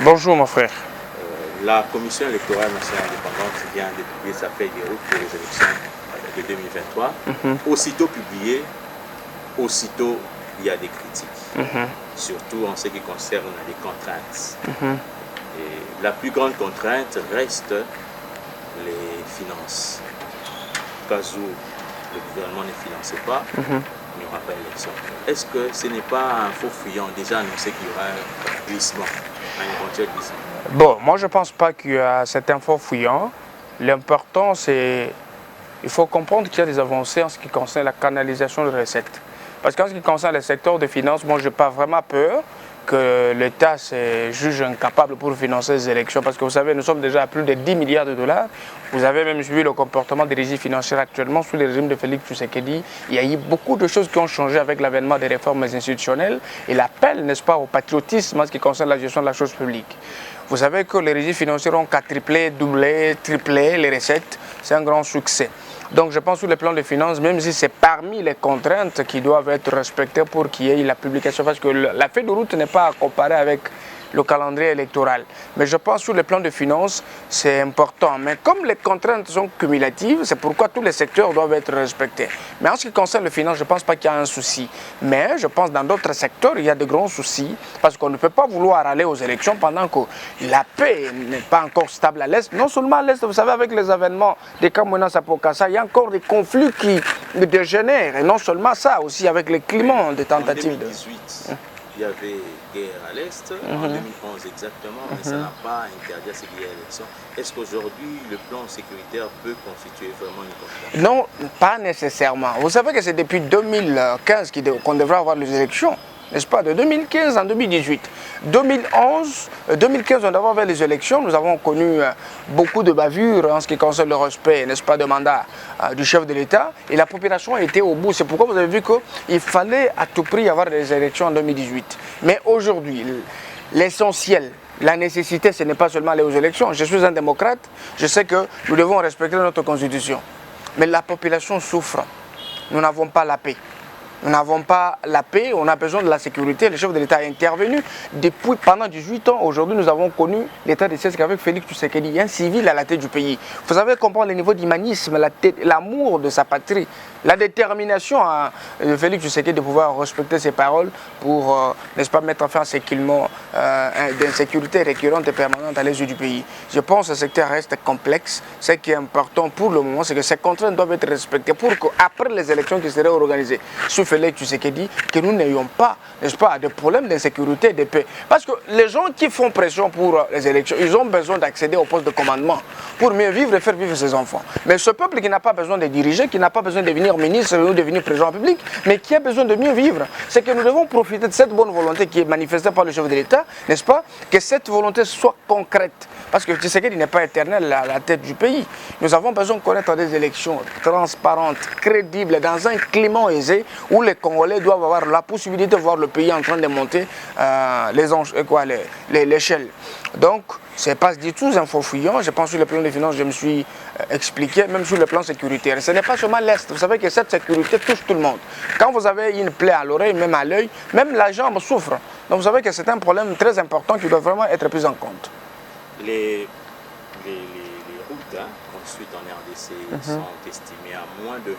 Bonjour mon frère. La Commission électorale nationale indépendante vient de publier sa feuille de route pour les élections de 2023. Aussitôt publié, aussitôt il y a des critiques, surtout en ce qui concerne les contraintes. Et la plus grande contrainte reste les finances. Au cas où le gouvernement ne finançait pas, il n'y aura pas d'élection. Est-ce que ce n'est pas un faux fuyant déjà annoncé qu'il y aura un glissement, un éventuel glissement? Bon, moi je ne pense pas qu'il y a cet info fouillant. L'important c'est, il faut comprendre qu'il y a des avancées en ce qui concerne la canalisation de recettes. Parce qu'en ce qui concerne le secteur des finances, moi je n'ai pas vraiment peur que l'État se juge incapable pour financer les élections. Parce que vous savez, nous sommes déjà à plus de 10 milliards de dollars. Vous avez même suivi le comportement des régimes financiers actuellement sous le régime de Félix Tshisekedi. Il y a eu beaucoup de choses qui ont changé avec l'avènement des réformes institutionnelles. Et l'appel, n'est-ce pas, au patriotisme en ce qui concerne la gestion de la chose publique. Vous savez que les régimes financiers ont qu'à tripler, doubler, tripler les recettes. C'est un grand succès. Donc je pense sur le plan des finances, même si c'est parmi les contraintes qui doivent être respectées pour qu'il y ait la publication, parce que la feuille de route n'est pas à comparer avec le calendrier électoral. Mais je pense sur le plan de finances, c'est important. Mais comme les contraintes sont cumulatives, c'est pourquoi tous les secteurs doivent être respectés. Mais en ce qui concerne les finances, je ne pense pas qu'il y a un souci. Mais je pense que dans d'autres secteurs, il y a de grands soucis, parce qu'on ne peut pas vouloir aller aux élections pendant que la paix n'est pas encore stable à l'Est. Non seulement à l'Est, vous savez, avec les événements des Kamwena Sapokassa, il y a encore des conflits qui dégénèrent. Et non seulement ça, aussi avec les climats des tentatives. En 2018, il y avait guerre à l'Est, en 2011 exactement, mais ça n'a pas interdit à ces guerres à l'élection. Est-ce qu'aujourd'hui, le plan sécuritaire peut constituer vraiment une contrainte? Non, pas nécessairement. Vous savez que c'est depuis 2015 qu'on devrait avoir les élections, n'est-ce pas? De 2015 en 2018. 2015, on devait avoir les élections. Nous avons connu beaucoup de bavures en ce qui concerne le respect, n'est-ce pas, de mandat du chef de l'État. Et la population a été au bout. C'est pourquoi vous avez vu qu'il fallait à tout prix avoir des élections en 2018. Mais aujourd'hui, l'essentiel, la nécessité, ce n'est pas seulement aller aux élections. Je suis un démocrate, je sais que nous devons respecter notre constitution. Mais la population souffre. Nous n'avons pas la paix. Nous n'avons pas la paix, on a besoin de la sécurité. Le chef de l'État est intervenu depuis pendant 18 ans. Aujourd'hui, nous avons connu l'état de siège avec Félix Tshisekedi, un civil à la tête du pays. Vous savez comprendre le niveau d'humanisme, l'amour de sa patrie, la détermination de Félix Tshisekedi de pouvoir respecter ses paroles pour, n'est-ce pas, mettre fin à ces climats d'insécurité récurrente et permanente à l'est du pays. Je pense que ce secteur reste complexe. Ce qui est important pour le moment, c'est que ces contraintes doivent être respectées pour qu'après les élections qui seraient organisées, Félix Tshisekedi, que nous n'ayons pas, n'est-ce pas, de problèmes d'insécurité et de paix. Parce que les gens qui font pression pour les élections, ils ont besoin d'accéder au poste de commandement pour mieux vivre et faire vivre ses enfants. Mais ce peuple qui n'a pas besoin de diriger, qui n'a pas besoin de devenir ministre ou de devenir président public, mais qui a besoin de mieux vivre, c'est que nous devons profiter de cette bonne volonté qui est manifestée par le chef de l'État, n'est-ce pas, que cette volonté soit concrète. Parce que Tshisekedi n'est pas éternel à la tête du pays. Nous avons besoin de connaître des élections transparentes, crédibles, dans un climat aisé, où les Congolais doivent avoir la possibilité de voir le pays en train de monter l'échelle. Donc, ce n'est pas du tout un faux fuyant. Je pense sur le plan des finances, je me suis expliqué, même sur le plan sécuritaire. Ce n'est pas seulement l'Est. Vous savez que cette sécurité touche tout le monde. Quand vous avez une plaie à l'oreille, même à l'œil, même la jambe souffre. Donc, vous savez que c'est un problème très important qui doit vraiment être pris en compte. Les routes construites en RDC sont estimées à moins de 20%.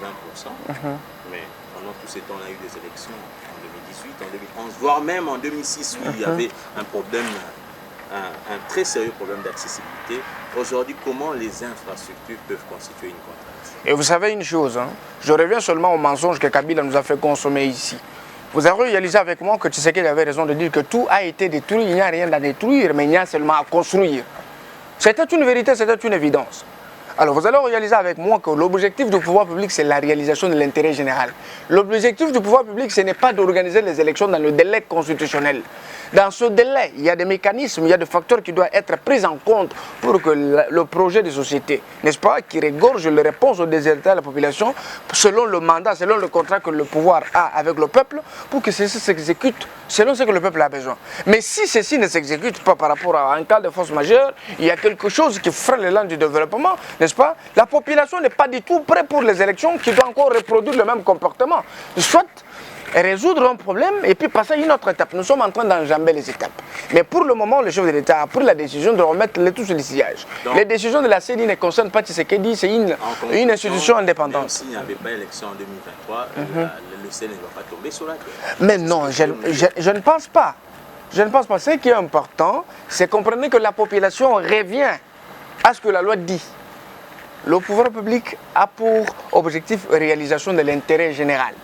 Mais pendant tout ce temps, on a eu des élections en 2018, en 2011, voire même en 2006, où il y avait un problème, un très sérieux problème d'accessibilité. Aujourd'hui, comment les infrastructures peuvent constituer une contrainte? Et vous savez une chose, je reviens seulement au mensonge que Kabila nous a fait consommer ici. Vous avez réalisé avec moi que Tshisekedi avait raison de dire que tout a été détruit, il n'y a rien à détruire, mais il y a seulement à construire. C'était une vérité, c'était une évidence. Alors vous allez réaliser avec moi que l'objectif du pouvoir public, c'est la réalisation de l'intérêt général. L'objectif du pouvoir public, ce n'est pas d'organiser les élections dans le délai constitutionnel. Dans ce délai, il y a des mécanismes, il y a des facteurs qui doivent être pris en compte pour que le projet de société, n'est-ce pas, qui regorge les réponses aux désirs de la population, selon le mandat, selon le contrat que le pouvoir a avec le peuple, pour que ceci s'exécute selon ce que le peuple a besoin. Mais si ceci ne s'exécute pas par rapport à un cas de force majeure, il y a quelque chose qui freine l'élan du développement, n'est-ce pas? La population n'est pas du tout prête pour les élections qui doit encore reproduire le même comportement. Soit résoudre un problème et puis passer à une autre étape. Nous sommes en train d'enjamber les étapes. Mais pour le moment, le chef de l'État a pris la décision de remettre tout sur le sillage. Donc, les décisions de la CENI ne concernent pas Tshisekedi, c'est une institution indépendante. Même s'il n'y avait pas élection en 2023, le CENI ne va pas tomber sur la tête. Mais non, je ne pense pas. Je ne pense pas. Ce qui est important, c'est comprendre que la population revient à ce que la loi dit. Le pouvoir public a pour objectif la réalisation de l'intérêt général.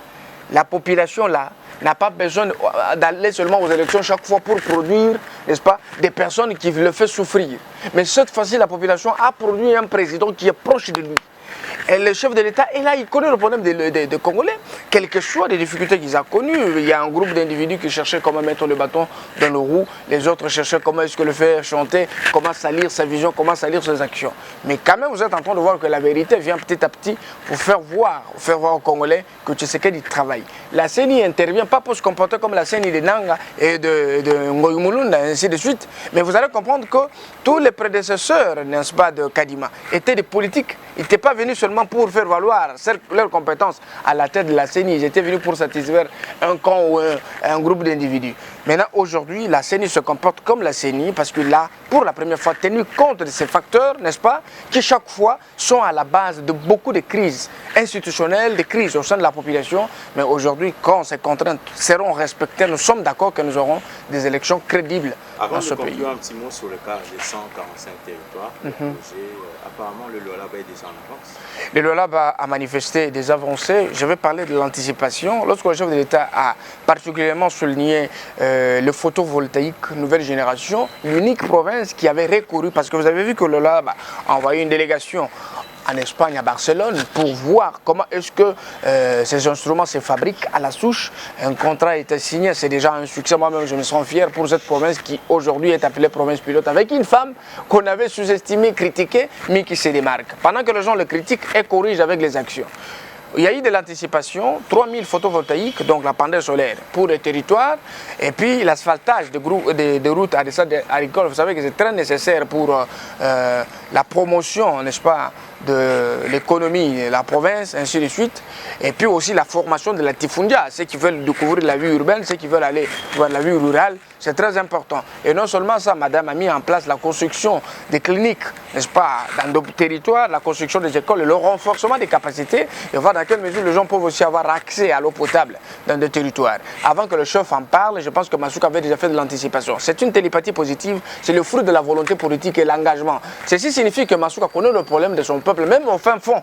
La population là n'a pas besoin d'aller seulement aux élections chaque fois pour produire, n'est-ce pas, des personnes qui le font souffrir. Mais cette fois-ci, la population a produit un président qui est proche de lui. Et le chef de l'État, et là, il connaît le problème des Congolais, quelles que soient les difficultés qu'ils ont connues. Il y a un groupe d'individus qui cherchaient comment mettre le bâton dans le roue, les autres cherchaient comment est-ce que le faire chanter, comment salir sa vision, comment salir ses actions. Mais quand même, vous êtes en train de voir que la vérité vient petit à petit pour faire voir aux Congolais que Tshisekedi travaille. La CENI intervient pas pour se comporter comme la CENI de Nanga et de Ngoï Mulunda, ainsi de suite. Mais vous allez comprendre que tous les prédécesseurs, n'est-ce pas, de Kadima, étaient des politiques. Ils n'étaient pas venus seulement pour faire valoir leurs compétences à la tête de la CENI. Ils étaient venus pour satisfaire un camp ou un groupe d'individus. Maintenant, aujourd'hui, la CENI se comporte comme la CENI parce que là, pour la première fois, tenu compte de ces facteurs, n'est-ce pas, qui chaque fois sont à la base de beaucoup de crises institutionnelles, des crises au sein de la population. Mais aujourd'hui, quand ces contraintes seront respectées, nous sommes d'accord que nous aurons des élections crédibles dans ce pays. Avant de conclure un petit mot sur le cas des 145 territoires, apparemment le LOLAB est déjà en avance. Le LOLAB a manifesté des avancées. Je vais parler de l'anticipation. Lorsque le chef de l'État a particulièrement souligné le photovoltaïque nouvelle génération, l'unique province qui avait recouru, parce que vous avez vu que le LOLAB a envoyé une délégation en Espagne, à Barcelone, pour voir comment est-ce que ces instruments se fabriquent à la souche. Un contrat a été signé, c'est déjà un succès. Moi-même, je me sens fier pour cette province qui aujourd'hui est appelée province pilote, avec une femme qu'on avait sous-estimée, critiquée, mais qui se démarque. Pendant que les gens le critiquent et corrigent avec les actions. Il y a eu de l'anticipation, 3000 photovoltaïques, donc la panneau solaire pour les territoires, et puis l'asphaltage de routes agricoles, vous savez que c'est très nécessaire pour la promotion, n'est-ce pas, de l'économie de la province, ainsi de suite, et puis aussi la formation de la Tifundia, ceux qui veulent découvrir la vie urbaine, ceux qui veulent aller voir la vie rurale, c'est très important. Et non seulement ça, madame a mis en place la construction des cliniques, n'est-ce pas, dans d'autres territoires, la construction des écoles et le renforcement des capacités, et voir dans quelle mesure les gens peuvent aussi avoir accès à l'eau potable dans des territoires. Avant que le chef en parle, je pense que Masuka avait déjà fait de l'anticipation. C'est une télépathie positive, c'est le fruit de la volonté politique et l'engagement. Ceci signifie que Masuka connaît le problème de son peuple, même au fin fond.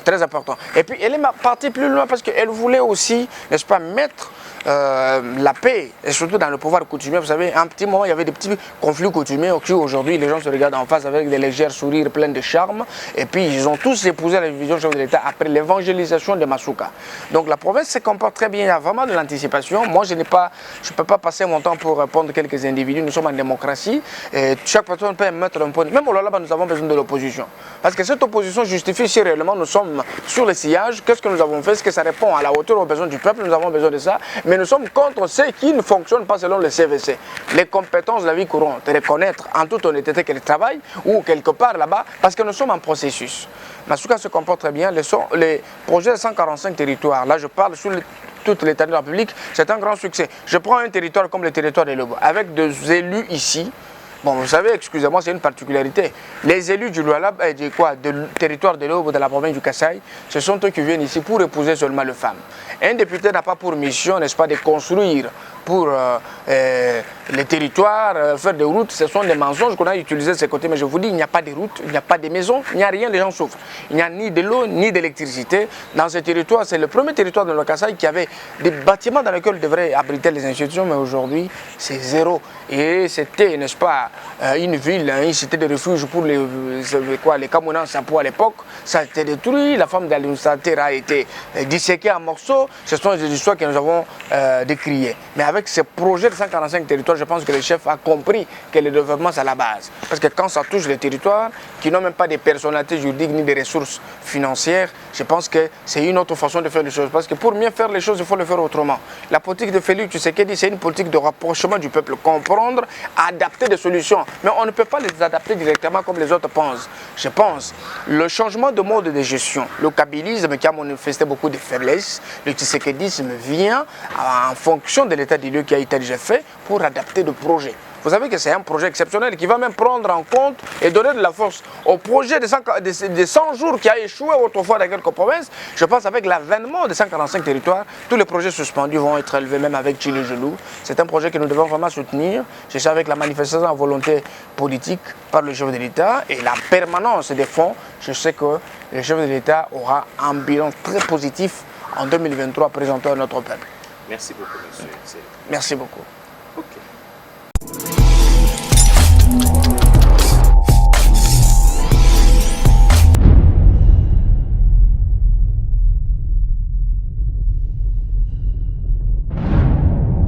Très important. Et puis elle est partie plus loin parce qu'elle voulait aussi, n'est-ce pas, mettre la paix, et surtout dans le pouvoir coutumier. Vous savez, à un petit moment, il y avait des petits conflits coutumiers. Aujourd'hui, les gens se regardent en face avec des légers sourires pleins de charme. Et puis, ils ont tous épousé la vision du chef de l'État après l'évangélisation de Masuka. Donc, la province se comporte très bien. Il y a vraiment de l'anticipation. Moi, je ne peux pas passer mon temps pour répondre à quelques individus. Nous sommes en démocratie. Et chaque personne peut mettre un point. Même au Lolaba, nous avons besoin de l'opposition. Parce que cette opposition justifie si réellement nous sommes sur le sillage. Qu'est-ce que nous avons fait? Est-ce que ça répond à la hauteur aux besoins du peuple? Nous avons besoin de ça. Mais nous sommes contre ceux qui ne fonctionnent pas selon le CVC. Les compétences de la vie courante, reconnaître en toute honnêteté qu'elle travaille ou quelque part là-bas, parce que nous sommes en processus. Masuka se comporte très bien. Les projets de 145 territoires, là je parle sur toute l'étendue de la République, c'est un grand succès. Je prends un territoire comme le territoire de Lobo, avec des élus ici. Bon, vous savez, excusez-moi, c'est une particularité. Les élus du Lualab, du territoire de l'Aube, de la province du Kasaï, ce sont eux qui viennent ici pour épouser seulement les femmes. Un député n'a pas pour mission, n'est-ce pas, de construire pour les territoires, faire des routes. Ce sont des mensonges qu'on a utilisés de ces côtés. Mais je vous dis, il n'y a pas de routes, il n'y a pas de maisons, il n'y a rien, les gens souffrent. Il n'y a ni de l'eau, ni d'électricité. Dans ce territoire, c'est le premier territoire de le Kasaï qui avait des bâtiments dans lesquels devraient abriter les institutions, mais aujourd'hui, c'est zéro. Et c'était, n'est-ce pas, une ville, une cité de refuge pour les Camerounais en Sapo à l'époque. Ça a été détruit, la femme d'administrateur a été disséquée en morceaux. Ce sont des histoires que nous avons décriées. Mais avec ce projet de 145 territoires, je pense que le chef a compris que le développement c'est à la base. Parce que quand ça touche les territoires qui n'ont même pas de personnalité juridique ni de ressources financières, je pense que c'est une autre façon de faire les choses. Parce que pour mieux faire les choses, il faut le faire autrement. La politique de Félix Tshisekedi, c'est une politique de rapprochement du peuple, comprendre, adapter des solutions. Mais on ne peut pas les adapter directement comme les autres pensent. je pense, le changement de mode de gestion, le kabylisme qui a manifesté beaucoup de faiblesses, le tshisekedi-isme vient en fonction de l'état des lieux qui a été déjà fait pour adapter le projet. Vous savez que c'est un projet exceptionnel qui va même prendre en compte et donner de la force au projet de 100 jours qui a échoué autrefois dans quelques provinces. Je pense avec l'avènement de 145 territoires, tous les projets suspendus vont être élevés, même avec Chili Gelou. C'est un projet que nous devons vraiment soutenir. C'est ça avec la manifestation en volonté politique par le chef de l'État et la permanence des fonds. Je sais que le chef de l'État aura un bilan très positif en 2023 présenté à notre peuple. Merci beaucoup, monsieur. Merci beaucoup. Ok.